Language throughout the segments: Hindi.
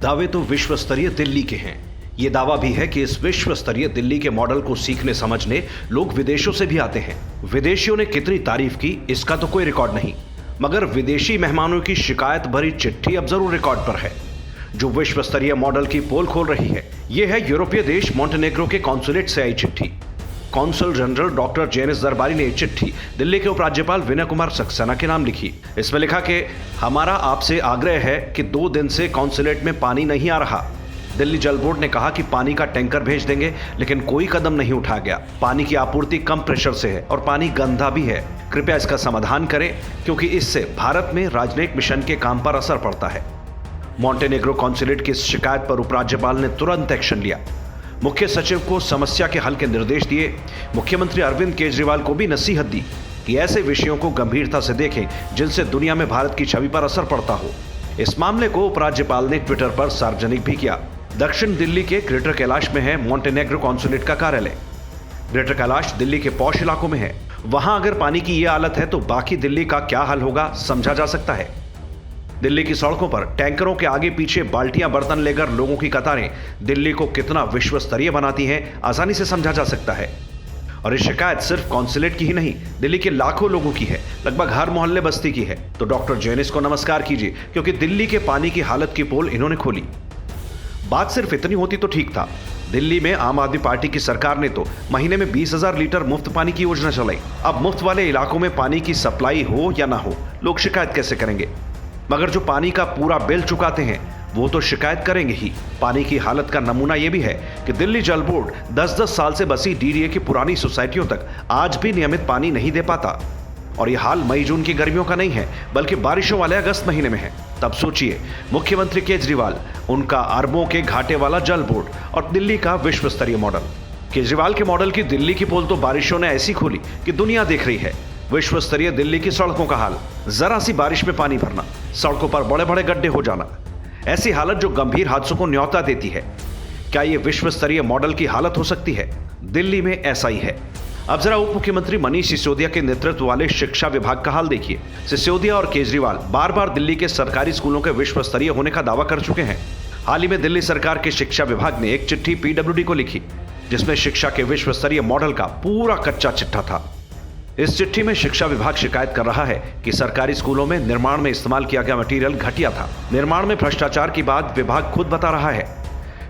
दावे तो विश्व स्तरीय दिल्ली के हैं। ये दावा भी है कि इस विश्व स्तरीय दिल्ली के मॉडल को सीखने समझने लोग विदेशों से भी आते हैं। विदेशियों ने कितनी तारीफ की इसका तो कोई रिकॉर्ड नहीं, मगर विदेशी मेहमानों की शिकायत भरी चिट्ठी अब जरूर रिकॉर्ड पर है, जो विश्व स्तरीय मॉडल की पोल खोल रही है। यह है यूरोपीय देश मोंटेनेग्रो के कॉन्सुलेट से आई चिट्ठी। कॉन्सल जनरल डॉक्टर जेनिस दरबारी ने चिट्ठी दिल्ली के उपराज्यपाल विनय कुमार सक्सेना के नाम लिखी। इसमें लिखा कि हमारा आपसे आग्रह है कि 2 दिन से कॉन्सुलेट में पानी नहीं आ रहा। दिल्ली जल बोर्ड ने कहा कि पानी का टैंकर भेज देंगे, लेकिन कोई कदम नहीं उठाया गया। पानी की आपूर्ति कम प्रेशर से है और पानी गंदा भी है। कृपया इसका समाधान करें, क्योंकि इससे भारत में राजनयिक मिशन के काम पर असर पड़ता है। मोंटेनेग्रो कॉन्सुलेट की इस शिकायत पर उपराज्यपाल ने तुरंत एक्शन लिया। मुख्य सचिव को समस्या के हल के निर्देश दिए। मुख्यमंत्री अरविंद केजरीवाल को भी नसीहत दी कि ऐसे विषयों को गंभीरता से देखें जिनसे दुनिया में भारत की छवि पर असर पड़ता हो। इस मामले को उपराज्यपाल ने ट्विटर पर सार्वजनिक भी किया। दक्षिण दिल्ली के ग्रेटर कैलाश में है मोंटेनेग्रो कॉन्सुलेट का कार्यालय। ग्रेटर कैलाश दिल्ली के पॉश इलाकों में है। वहां अगर पानी की यह हालत है तो बाकी दिल्ली का क्या हाल होगा समझा जा सकता है। दिल्ली की सड़कों पर टैंकरों के आगे पीछे बाल्टियां बर्तन लेकर लोगों की कतारें दिल्ली को कितना विश्व स्तरीय बनाती हैं, आसानी से समझा जा सकता है। और ये शिकायत सिर्फ कॉन्सुलेट की ही नहीं, दिल्ली के लाखों लोगों की है, लगभग हर मोहल्ले बस्ती की है। तो डॉक्टर जेनिस को नमस्कार कीजिए, क्योंकि दिल्ली के पानी की हालत की पोल इन्होंने खोली। बात सिर्फ इतनी होती तो ठीक था। दिल्ली में आम आदमी पार्टी की सरकार ने तो महीने में 20,000 लीटर मुफ्त पानी की योजना चलाई। अब मुफ्त वाले इलाकों में पानी की सप्लाई हो या ना हो, लोग शिकायत कैसे करेंगे? मगर जो पानी का पूरा बिल चुकाते हैं वो तो शिकायत करेंगे ही। पानी की हालत का नमूना यह भी है कि दिल्ली जल बोर्ड 10-10 साल से बसी डीडीए की पुरानी सोसाइटियों तक आज भी नियमित पानी नहीं दे पाता। और यह हाल मई जून की गर्मियों का नहीं है, बल्कि बारिशों वाले अगस्त महीने में है। तब सोचिए, मुख्यमंत्री केजरीवाल, उनका अरबों के घाटे वाला जल बोर्ड और दिल्ली का विश्व स्तरीय मॉडल। केजरीवाल के मॉडल की दिल्ली की पोल तो बारिशों ने ऐसी खोली कि दुनिया देख रही है। विश्व स्तरीय दिल्ली की सड़कों का हाल, जरा सी बारिश में पानी भरना, सड़कों पर बड़े बड़े गड्ढे हो जाना, ऐसी हालत जो गंभीर हादसों को न्योता देती है। क्या यह विश्व स्तरीय मॉडल की हालत हो सकती है? दिल्ली में ऐसा ही है। अब जरा उप मुख्यमंत्री मनीष सिसोदिया के नेतृत्व वाले शिक्षा विभाग का हाल देखिए। सिसोदिया और केजरीवाल बार बार दिल्ली के सरकारी स्कूलों के विश्व स्तरीय होने का दावा कर चुके हैं। हाल ही में दिल्ली सरकार के शिक्षा विभाग ने एक चिट्ठी पीडब्ल्यूडी को लिखी, जिसमें शिक्षा के विश्व स्तरीय मॉडल का पूरा कच्चा चिट्ठा था। इस चिट्ठी में शिक्षा विभाग शिकायत कर रहा है कि सरकारी स्कूलों में निर्माण में इस्तेमाल किया गया मटेरियल घटिया था। निर्माण में भ्रष्टाचार की बात विभाग खुद बता रहा है।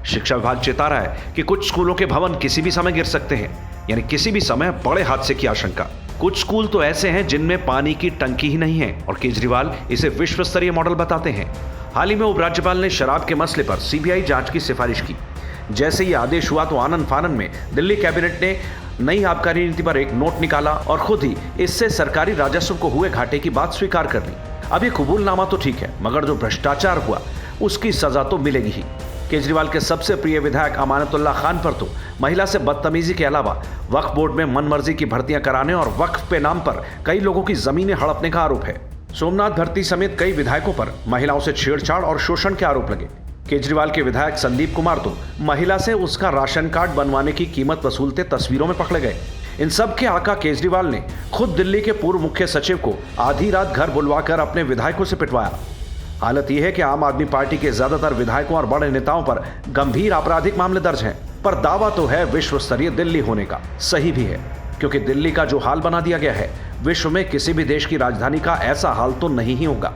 शिक्षा विभाग चेता रहा है कि कुछ स्कूलों के भवन किसी भी समय गिर सकते हैं, यानी किसी भी समय बड़े हादसे की आशंका। कुछ स्कूल तो ऐसे हैं जिनमें पानी की टंकी ही नहीं है, और केजरीवाल इसे विश्व स्तरीय मॉडल बताते हैं। हाल ही में उपराज्यपाल ने शराब के मसले पर सीबीआई जांच की सिफारिश की। जैसे ही आदेश हुआ तो आनन फानन में दिल्ली कैबिनेट ने नई आबकारी नीति पर एक नोट निकाला और खुद ही इससे सरकारी राजस्व को हुए घाटे की बात स्वीकार कर ली। अब ये कबूलनामा तो ठीक है, मगर जो भ्रष्टाचार हुआ उसकी सजा तो मिलेगी ही। केजरीवाल के सबसे प्रिय विधायक अमानतुल्लाह खान पर तो महिला से बदतमीजी के अलावा वक्फ बोर्ड में मनमर्जी की भर्तियां कराने और वक्फ पे नाम पर कई लोगों की जमीनें हड़पने का आरोप है। सोमनाथ भर्ती समेत कई विधायकों पर महिलाओं से छेड़छाड़ और शोषण के आरोप लगे। केजरीवाल के विधायक संदीप कुमार तो महिला से उसका राशन कार्ड बनवाने की कीमत वसूलते तस्वीरों में पकड़े गए। इन सब के आका केजरीवाल ने खुद दिल्ली के पूर्व मुख्य सचिव को आधी रात घर बुलवाकर अपने विधायकों से पिटवाया। हालत यह है कि आम आदमी पार्टी के ज्यादातर विधायकों और बड़े नेताओं पर गंभीर आपराधिक मामले दर्ज हैं, पर दावा तो है विश्व स्तरीय दिल्ली होने का। सही भी है, क्योंकि दिल्ली का जो हाल बना दिया गया है, विश्व में किसी भी देश की राजधानी का ऐसा हाल तो नहीं ही होगा।